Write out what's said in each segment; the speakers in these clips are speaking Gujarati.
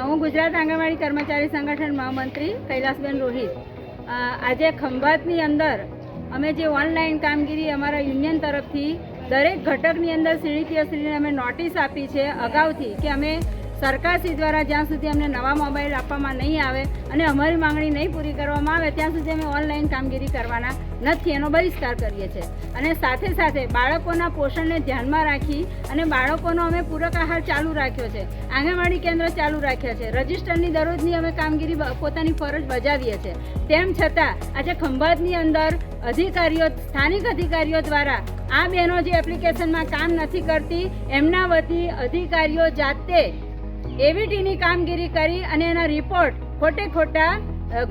હું ગુજરાત આંગણવાડી કર્મચારી સંગઠન મહામંત્રી કૈલાસબેન રોહિત. આજે ખંભાતની અંદર અમે જે ઓનલાઈન કામગીરી અમારા યુનિયન તરફથી દરેક ઘટકની અંદર સીડીપીએસસીને અમે નોટિસ આપી છે અગાઉથી કે અમે સરકારશ્રી દ્વારા જ્યાં સુધી અમને નવા મોબાઈલ આપવામાં નહીં આવે અને અમારી માંગણી નહીં પૂરી કરવામાં આવે ત્યાં સુધી અમે ઓનલાઈન કામગીરી કરવાના નથી, એનો બહિષ્કાર કરીએ છીએ. અને સાથે સાથે બાળકોના પોષણને ધ્યાનમાં રાખી અને બાળકોનો અમે પૂરક આહાર ચાલુ રાખ્યો છે, આંગણવાડી કેન્દ્ર ચાલુ રાખ્યા છે, રજિસ્ટરની દરરોજની અમે કામગીરી પોતાની ફરજ બજાવીએ છીએ. તેમ છતાં આજે ખંભાતની અંદર અધિકારીઓ, સ્થાનિક અધિકારીઓ દ્વારા આ બહેનો જે એપ્લિકેશનમાં કામ નથી કરતી એમના વતી અધિકારીઓ જાતે એવીટીની કામગીરી કરી અને એના રિપોર્ટ ખોટા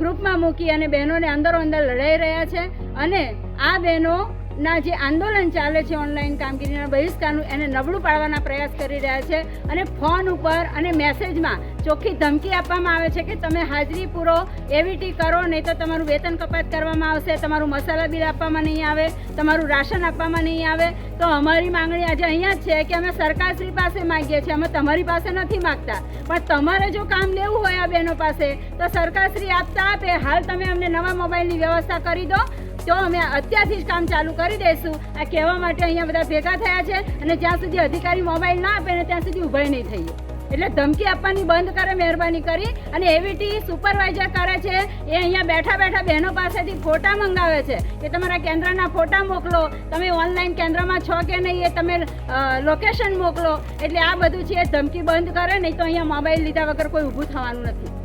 ગ્રુપમાં મૂકી અને બહેનોને અંદરો અંદર લડાઈ રહ્યા છે. અને આ બહેનોના જે આંદોલન ચાલે છે ઓનલાઈન કામગીરીના બહિષ્કારનું, એને નબળું પાડવાના પ્રયાસ કરી રહ્યા છે. અને ફોન ઉપર અને મેસેજમાં ચોખ્ખી ધમકી આપવામાં આવે છે કે તમે હાજરી પૂરો, એવીટી કરો, નહીં તો તમારું વેતન કપાત કરવામાં આવશે, તમારું મસાલા બિલ આપવામાં નહીં આવે, તમારું રાશન આપવામાં નહીં આવે. તો અમારી માંગણી આજે અહીંયા જ છે કે અમે સરકારશ્રી પાસે માગીએ છીએ, અમે તમારી પાસે નથી માગતા. પણ તમારે જો કામ લેવું હોય આ બહેનો પાસે તો સરકારશ્રી આપતા આપે. હાલ તમે અમને નવા મોબાઈલની વ્યવસ્થા કરી દો તો અમે અત્યારથી જ કામ ચાલુ કરી દઈશું. આ કહેવા માટે અહીંયા બધા ભેગા થયા છે. અને જ્યાં સુધી અધિકારી મોબાઈલ ના આપે ને ત્યાં સુધી ઊભા નહીં થઈએ. એટલે ધમકી આપવાની બંધ કરે મહેરબાની કરી. અને એવીટી સુપરવાઇઝર કરે છે એ અહીંયા બેઠા બહેનો પાસેથી ફોટા મંગાવે છે કે તમારા કેન્દ્રના ફોટા મોકલો, તમે ઓનલાઈન કેન્દ્રમાં છો કે નહીં એ તમે લોકેશન મોકલો. એટલે આ બધું છે એ ધમકી બંધ કરે, નહીં તો અહીંયા મોબાઈલ લીધા વગર કોઈ ઊભું થવાનું નથી.